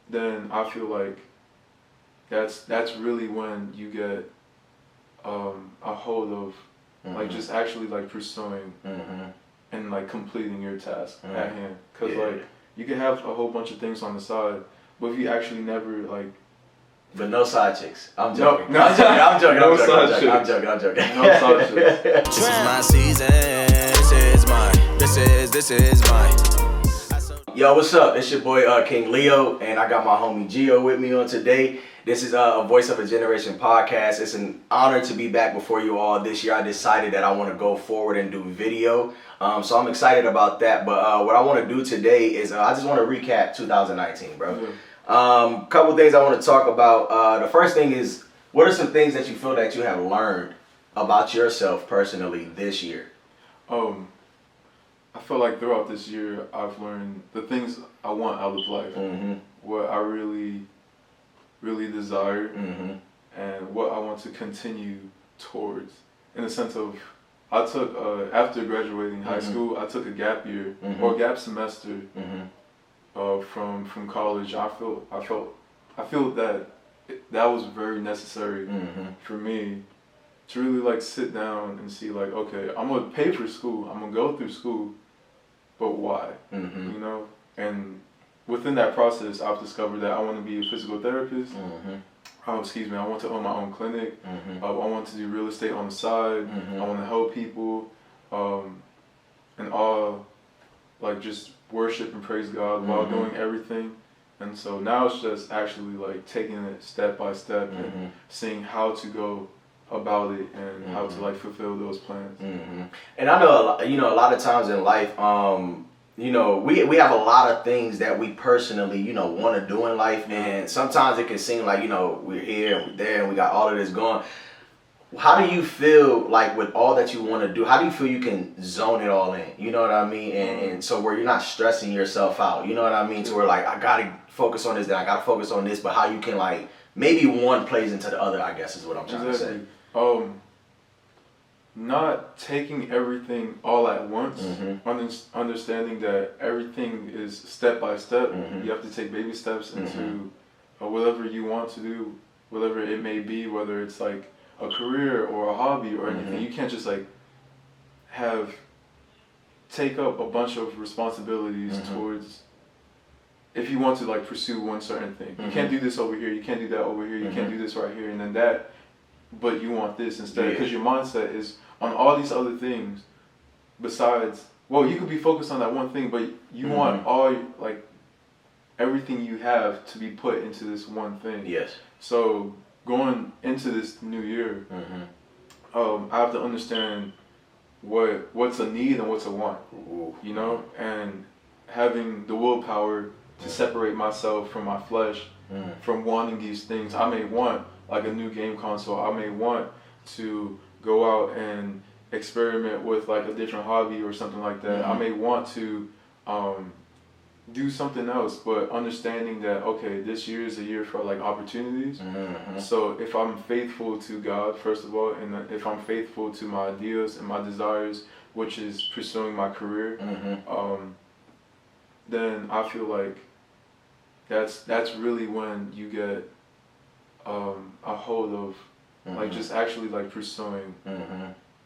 then I feel like that's really when you get a hold of like just actually like pursuing and like completing your task at hand. Cause like you can have a whole bunch of things on the side, but if you actually never like. But no side chicks. I'm No, joking. no, I'm joking. no I'm side joking. chicks. I'm joking. I'm joking. No side chicks. This is my season. This is mine. This is mine. Yo, what's up? It's your boy King Leo, and I got my homie Gio with me on today. This is a Voice of a Generation podcast. It's an honor to be back before you all. This year I decided that I want to go forward and do video. So I'm excited about that. But what I want to do today is I just want to recap 2019, bro. Yeah. Couple things I want to talk about. The first thing is, what are some things that you feel that you have learned about yourself personally this year? I feel like throughout this year I've learned the things I want out of life, what I really desire, and what I want to continue towards. In the sense of, I took after graduating high school, I took a gap year or gap semester from college. I feel that that was very necessary for me to really like sit down and see like, okay, I'm gonna pay for school, I'm gonna go through school, but why? You know? And within that process, I've discovered that I want to be a physical therapist. I want to own my own clinic. I want to do real estate on the side. I want to help people, and all, like just worship and praise God while doing everything. And so now it's just actually like taking it step by step and seeing how to go about it and how to like fulfill those plans. And I know a lot of times in life, we have a lot of things that we personally want to do in life, and sometimes it can seem like we're here and we're there and we got all of this going. How do you feel like with all that you want to do? How do you feel you can zone it all in? You know what I mean? And so where you're not stressing yourself out. You know what I mean? To where like I gotta focus on this, then I gotta focus on this, but how you can like maybe one plays into the other, I guess is what I'm trying to say. Not taking everything all at once, understanding that everything is step by step. You have to take baby steps into whatever you want to do, whatever it may be, whether it's like a career or a hobby or anything. You can't just like take up a bunch of responsibilities towards, if you want to like pursue one certain thing. You can't do this over here, you can't do that over here, you can't do this right here and then that, but you want this instead, because your mindset is on all these other things besides, well, you could be focused on that one thing, but you want all, like, everything you have to be put into this one thing. Yes. So going into this new year, I have to understand what's a need and what's a want, you know, and having the willpower to separate myself from my flesh, from wanting these things. I may want like a new game console. I may want to go out and experiment with like a different hobby or something like that. I may want to do something else, but understanding that, okay, this year is a year for like opportunities. So if I'm faithful to God, first of all, and if I'm faithful to my ideas and my desires, which is pursuing my career, then I feel like that's really when you get a hold of like just actually like pursuing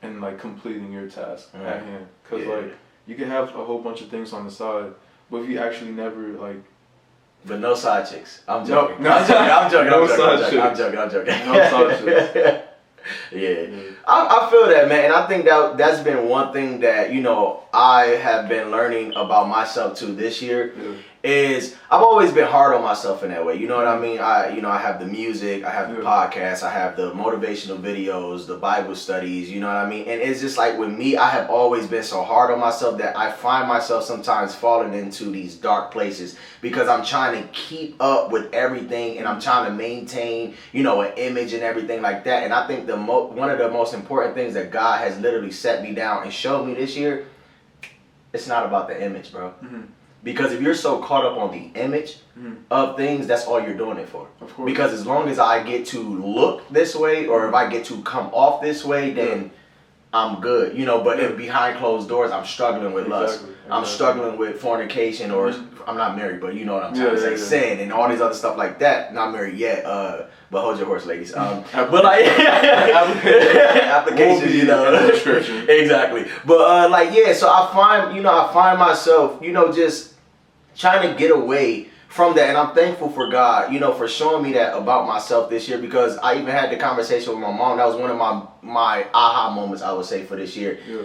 and like completing your task at hand. Cause like you can have a whole bunch of things on the side, but if you actually never like. But no side chicks. I'm No, joking. no, I'm joking. No I'm side chicks. I'm joking. No side chicks. Yeah. I feel that, man, and I think that's been one thing that I have been learning about myself too this year. Is I've always been hard on myself in that way. You know what I mean? I have the music, I have the podcast, I have the motivational videos, the Bible studies, you know what I mean? And it's just like with me, I have always been so hard on myself that I find myself sometimes falling into these dark places because I'm trying to keep up with everything and I'm trying to maintain, an image and everything like that. And I think one of the most important things that God has literally set me down and showed me this year, it's not about the image, bro. Because if you're so caught up on the image of things, that's all you're doing it for. Of course. Because as long as I get to look this way or if I get to come off this way, then I'm good, you know, but if behind closed doors, I'm struggling with lust. I'm struggling with fornication, or I'm not married, but you know what I'm trying to say, sin and all these other stuff like that. Not married yet, but hold your horse, ladies. But like applications, you know, exactly. But like, yeah, so I find myself, you know, just trying to get away from that, and I'm thankful for God, you know, for showing me that about myself this year, because I even had the conversation with my mom. That was one of my aha moments, I would say, for this year. Yeah.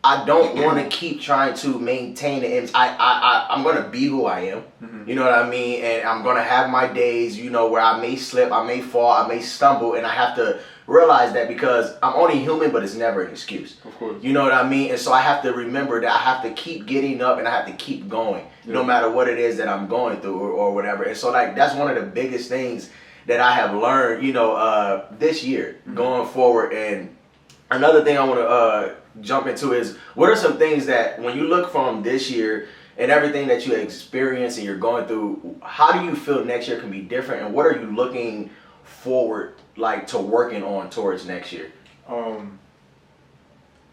I don't want to keep trying to maintain the image. I'm going to be who I am, you know what I mean? And I'm going to have my days, you know, where I may slip, I may fall, I may stumble, and I have to realize that, because I'm only human, but it's never an excuse. Of course. You know what I mean? And so I have to remember that I have to keep getting up, and I have to keep going, no matter what it is that I'm going through or whatever. And so, like, that's one of the biggest things that I have learned, you know, this year going forward. And another thing I want to jump into is, what are some things that, when you look from this year and everything that you experience and you're going through, how do you feel next year can be different, and what are you looking forward, like, to working on towards next year?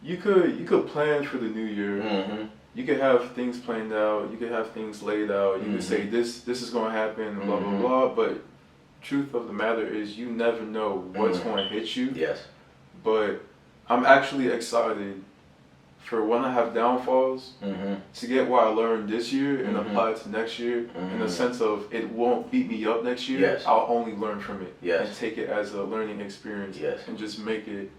You could plan for the new year. You could have things planned out. You could have things laid out. You could say this is going to happen, blah blah blah. But truth of the matter is, you never know what's going to hit you. Yes. But I'm actually excited for when I have downfalls to get what I learned this year and apply it to next year, in the sense of it won't beat me up next year. Yes. I'll only learn from it and take it as a learning experience, and just make it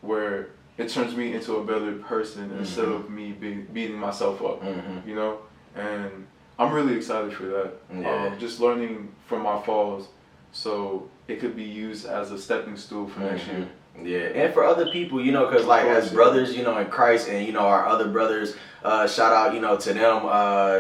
where it turns me into a better person instead of me beating myself up, you know? And I'm really excited for that. Just learning from my falls so it could be used as a stepping stool for next year. Yeah, and for other people, you know, because like as brothers, you know, in Christ, and you know, our other brothers, shout out, you know, to them,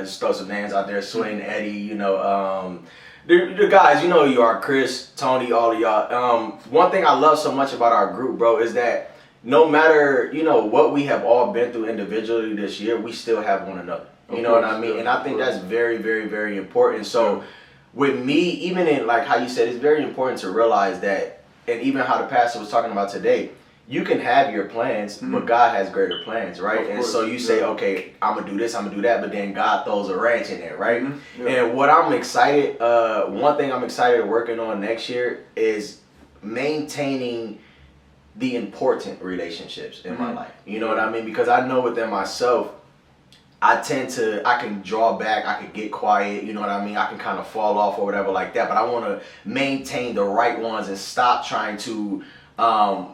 just throw some names out there, Swin, Eddie, you know, the guys, you know, you are Chris, Tony, all of y'all. One thing I love so much about our group, bro, is that no matter, you know, what we have all been through individually this year, we still have one another. You know what I mean? And I think that's very, very, very important. So with me, even in like how you said, it's very important to realize that, and even how the pastor was talking about today, you can have your plans, but God has greater plans, right? And so you say, okay, I'm going to do this, I'm going to do that, but then God throws a wrench in there, right? And what I'm excited, one thing I'm excited working on next year is maintaining the important relationships in my life. You know what I mean? Because I know within myself, I can draw back, I can get quiet, you know what I mean? I can kind of fall off or whatever like that, but I want to maintain the right ones and stop trying to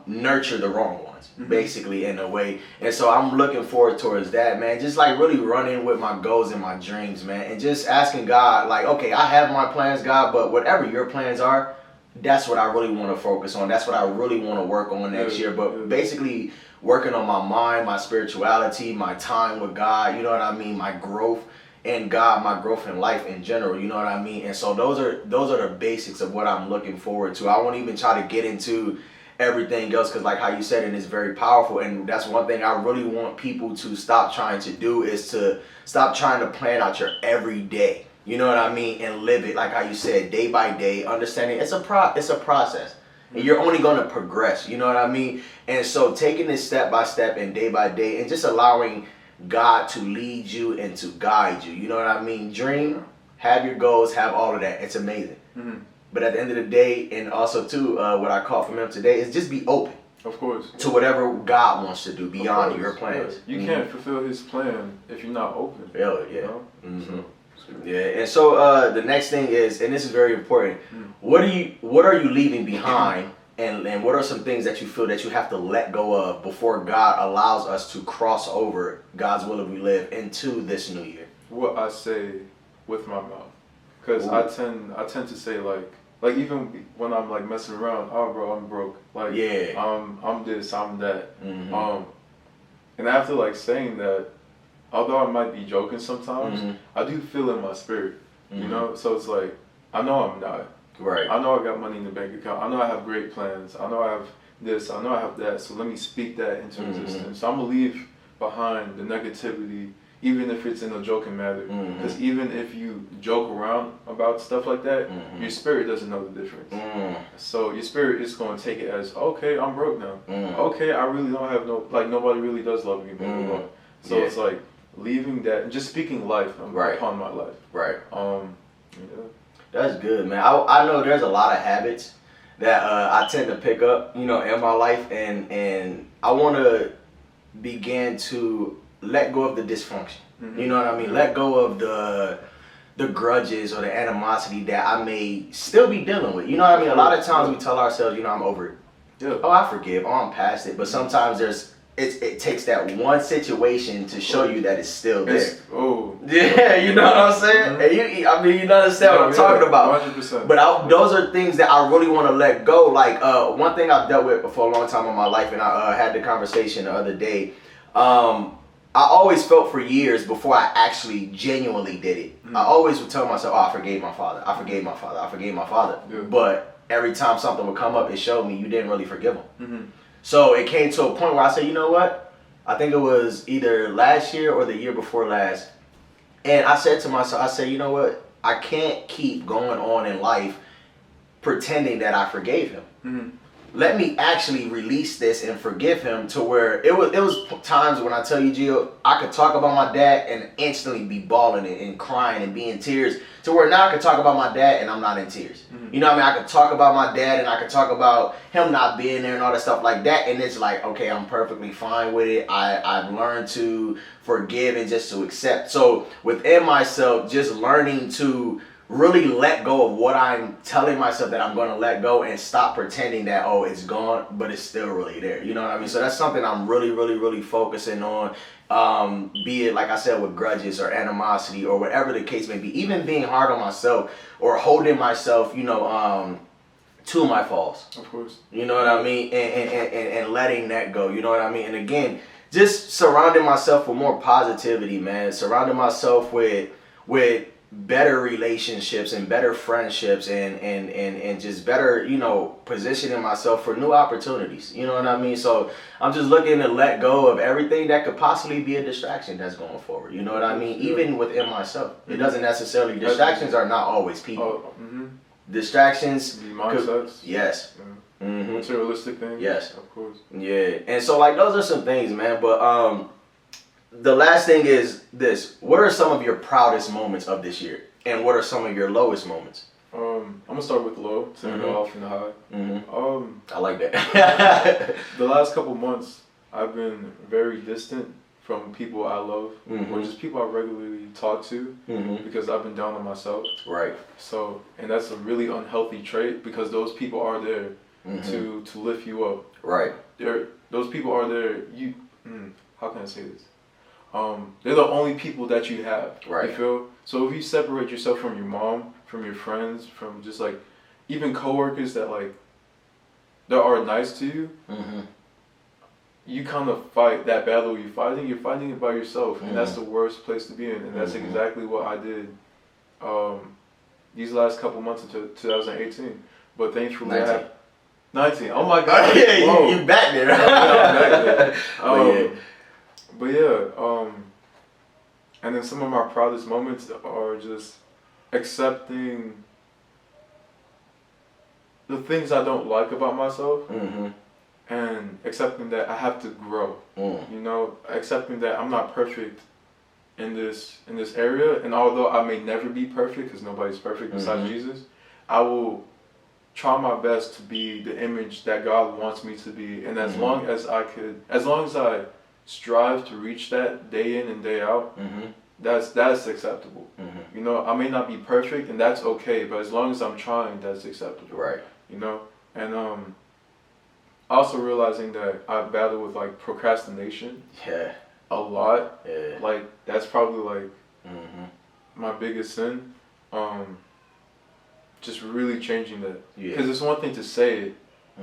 nurture the wrong ones, basically, in a way. And so I'm looking forward towards that, man. Just like really running with my goals and my dreams, man. And just asking God, like, okay, I have my plans, God, but whatever your plans are, that's what I really want to focus on. That's what I really want to work on next year. But basically working on my mind, my spirituality, my time with God, you know what I mean? My growth in God, my growth in life in general, you know what I mean? And so those are the basics of what I'm looking forward to. I won't even try to get into everything else, because like how you said it, is very powerful. And that's one thing I really want people to stop trying to do, is to stop trying to plan out your everyday. You know what I mean? And live it, like how you said, day by day, understanding it's a process. And you're only going to progress, you know what I mean? And so taking this step by step and day by day, and just allowing God to lead you and to guide you, you know what I mean? Dream, have your goals, have all of that. It's amazing. But at the end of the day, and also too, what I caught from him today is just be open. Of course. To whatever God wants to do beyond your plans. You can't fulfill his plan if you're not open. Yeah. You know? Yeah, and so the next thing is, and this is very important, what are you leaving behind, and what are some things that you feel that you have to let go of before God allows us to cross over God's will if we live into this new year? What I say with my mouth, because I tend to say like even when I'm like messing around, oh bro, I'm broke, like I'm this, I'm that, and after like saying that, although I might be joking sometimes, I do feel in my spirit, you know? So it's like, I know I'm not. Right. I know I got money in the bank account. I know I have great plans. I know I have this. I know I have that. So let me speak that into existence. So I'm going to leave behind the negativity, even if it's in a joking manner. Because even if you joke around about stuff like that, your spirit doesn't know the difference. So your spirit is going to take it as, okay, I'm broke now. Okay, I really don't have nobody really does love me. So it's like leaving that and just speaking life upon my life. Right. Yeah. That's good, man. I know there's a lot of habits that I tend to pick up, in my life, and I want to begin to let go of the dysfunction. You know what I mean? Let go of the grudges or the animosity that I may still be dealing with. You know what I mean? A lot of times we tell ourselves, I'm over it. Yeah. Oh, I forgive. Oh, I'm past it. But sometimes it takes that one situation to show you that it's still there. Yeah, you know what I'm saying? And you understand what I'm talking about. 100%. But those are things that I really want to let go. Like one thing I've dealt with for a long time in my life, and I had the conversation the other day. I always felt for years before I actually genuinely did it. I always would tell myself, I forgave my father. I forgave my father. I forgave my father. Yeah. But every time something would come up, it showed me you didn't really forgive him. So it came to a point where I said, you know what? I think it was either last year or the year before last. And I said to myself, you know what? I can't keep going on in life pretending that I forgave him. Let me actually release this and forgive him to where it was times when I tell you, Gio, I could talk about my dad and instantly be bawling and crying and be in tears, to where now I could talk about my dad and I'm not in tears. You know what I mean? I could talk about my dad and I could talk about him not being there and all that stuff like that, and it's like, okay, I'm perfectly fine with it. I've learned to forgive and just to accept. So within myself, just learning to really let go of what I'm telling myself that I'm going to let go, and stop pretending that, oh, it's gone, but it's still really there. You know what I mean? So that's something I'm really, really, really focusing on. Be it, like I said, with grudges or animosity or whatever the case may be, even being hard on myself or holding myself, to my faults. Of course. You know what I mean? And letting that go. You know what I mean? And again, just surrounding myself with more positivity, man. Surrounding myself with better relationships and better friendships and just better, positioning myself for new opportunities. You know what I mean? So I'm just looking to let go of everything that could possibly be a distraction that's going forward. You know what I mean? Even within myself. It doesn't necessarily, distractions are not always people. Distractions. Mindsets. Yes. Materialistic things. Yes. Of course. Yeah. And so those are some things, man. But the last thing is this. What are some of your proudest moments of this year? And what are some of your lowest moments? I'm going to start with low, so go off from the high. I like that. The last couple months, I've been very distant from people I love, or just people I regularly talk to, because I've been down on myself. Right. So, and that's a really unhealthy trait, because those people are there to lift you up. Right. Those people are there. How can I say this? They're the only people that you have. Right. You feel? So if you separate yourself from your mom, from your friends, from just even coworkers that are nice to you, you kind of fight that battle you're fighting it by yourself, and that's the worst place to be in, and that's exactly what I did these last couple months into 2018. But thankfully 19. I have 19. Oh my God. Yeah, you back there. Yeah, I'm back there. But yeah, and then some of my proudest moments are just accepting the things I don't like about myself, and accepting that I have to grow. Accepting that I'm not perfect in this area, and although I may never be perfect, because nobody's perfect besides Jesus, I will try my best to be the image that God wants me to be, and as long as I strive to reach that day in and day out, that's acceptable. I may not be perfect, and that's okay, but as long as I'm trying, that's acceptable. Right. And also realizing that I battle with procrastination. Yeah. A lot. Yeah. That's probably my biggest sin. Just really changing that. Because it's one thing to say it,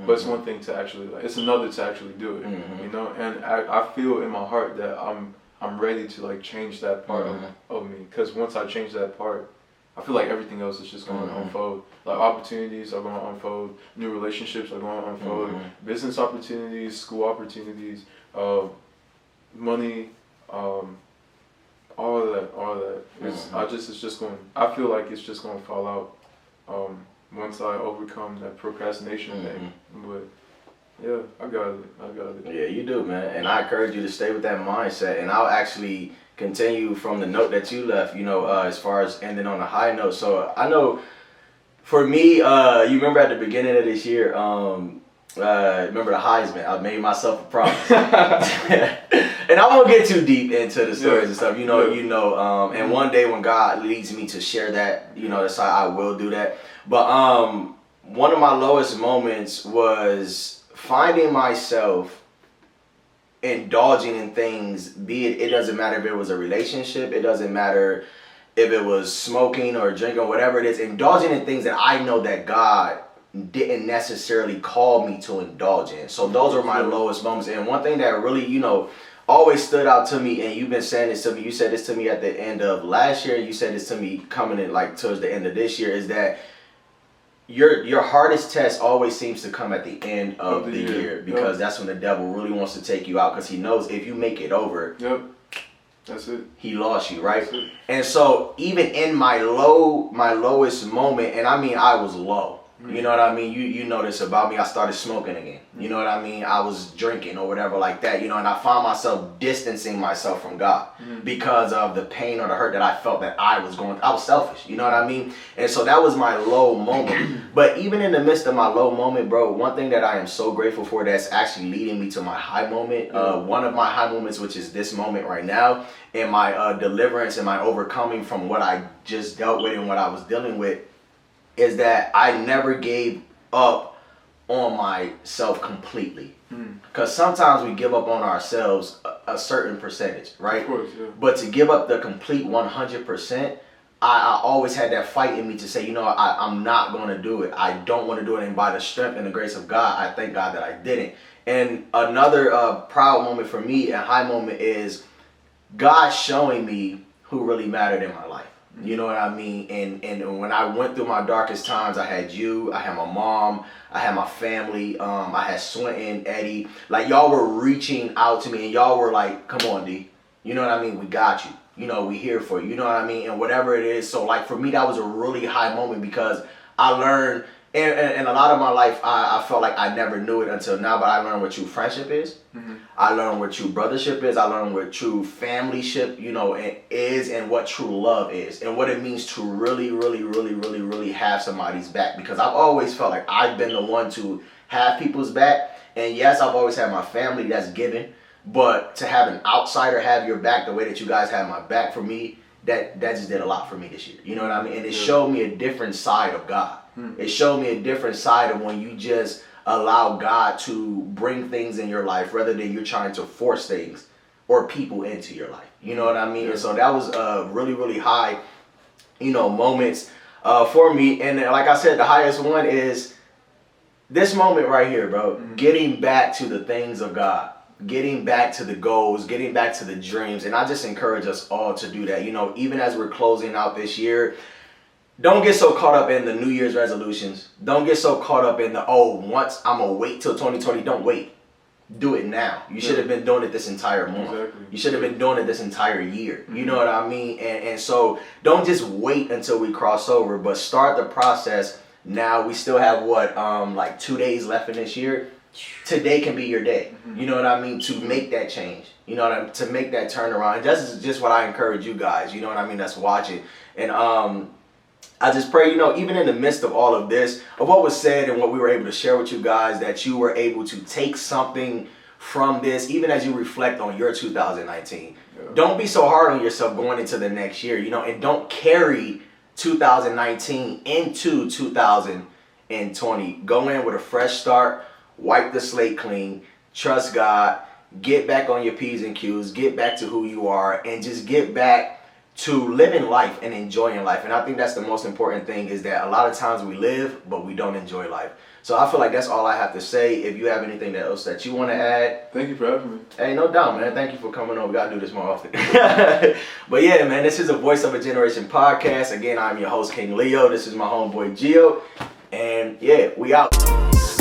but it's one thing to actually, it's another to actually do it, and I feel in my heart that I'm ready to change that part of me, because once I change that part, I feel like everything else is just going to unfold. Opportunities are going to unfold, new relationships are going to unfold, business opportunities, school opportunities, money, all of that. I feel like it's just gonna fall out once I overcome that procrastination thing. But yeah, I got it. Yeah, you do, man. And I encourage you to stay with that mindset. And I'll actually continue from the note that you left, as far as ending on a high note. So I know for me, you remember at the beginning of this year, remember the Heisman, I made myself a promise. And I won't get too deep into the stories and stuff, and one day when God leads me to share that, that's how I will do that. But one of my lowest moments was finding myself indulging in things, be it doesn't matter if it was a relationship, it doesn't matter if it was smoking or drinking, whatever it is, indulging in things that I know that God didn't necessarily call me to indulge in. So those are my lowest moments. And one thing that really, always stood out to me, and you've been saying this to me, you said this to me at the end of last year, you said this to me coming in like towards the end of this year, is that your hardest test always seems to come at the end of the year, because that's when the devil really wants to take you out, because he knows if you make it over, that's it. He lost you, right? And so even in my lowest moment, and I mean I was low. You know what I mean? You know this about me. I started smoking again. You know what I mean? I was drinking or whatever like that. And I found myself distancing myself from God because of the pain or the hurt that I felt that I was going through. I was selfish. You know what I mean? And so that was my low moment. But even in the midst of my low moment, bro, one thing that I am so grateful for that's actually leading me to my high moment, one of my high moments, which is this moment right now, and my deliverance and my overcoming from what I just dealt with and what I was dealing with, is that I never gave up on myself completely. Because sometimes we give up on ourselves a certain percentage, right? Of course, yeah. But to give up the complete 100%, I always had that fight in me to say, I'm not going to do it. I don't want to do it. And by the strength and the grace of God, I thank God that I didn't. And another proud moment for me, a high moment, is God showing me who really mattered in my life. You know what I mean? And when I went through my darkest times, I had you, I had my mom, I had my family, I had Swinton, Eddie. Like, y'all were reaching out to me, and y'all were like, come on, D. You know what I mean? We got you. We here for you. You know what I mean? And whatever it is. So, like, for me, that was a really high moment, because I learned, and a lot of my life, I felt like I never knew it until now, but I learned what true friendship is. I learned what true brothership is. I learned what true familyship, is, and what true love is, and what it means to really, really, really, really, really have somebody's back. Because I've always felt like I've been the one to have people's back. And yes, I've always had my family that's given, but to have an outsider have your back the way that you guys have my back, for me, that just did a lot for me this year. You know what I mean? And it showed me a different side of God. It showed me a different side of when you just allow God to bring things in your life rather than you're trying to force things or people into your life. You know what I mean? And so that was really, really high, moments for me. And like I said, the highest one is this moment right here, bro. Getting back to the things of God. Getting back to the goals, getting back to the dreams. And I just encourage us all to do that. Even as we're closing out this year, don't get so caught up in the New Year's resolutions. Don't get so caught up in once I'm going to wait till 2020. Don't wait. Do it now. You should have been doing it this entire month. Exactly. You should have been doing it this entire year. You know what I mean? And so don't just wait until we cross over, but start the process now. We still have like 2 days left in this year. Today can be your day. You know what I mean? To make that change. You know what I mean? To make that turnaround. And this is just what I encourage you guys. You know what I mean? That's watching. And I just pray, even in the midst of all of this, of what was said and what we were able to share with you guys, that you were able to take something from this, even as you reflect on your 2019. Don't be so hard on yourself going into the next year, and don't carry 2019 into 2020. Go in with a fresh start, wipe the slate clean, trust God, get back on your P's and Q's, get back to who you are, and just get back to living life and enjoying life. And I think that's the most important thing, is that a lot of times we live, but we don't enjoy life. So I feel like that's all I have to say. If you have anything else that you want to add. Thank you for having me. Hey, no doubt, man. Thank you for coming on. We got to do this more often. But yeah, man, this is a Voice of a Generation podcast. Again, I'm your host, King Leo. This is my homeboy, Gio. And yeah, we out.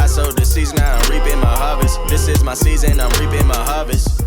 I sowed the seeds, now I'm reaping my harvest. This is my season, I'm reaping my harvest.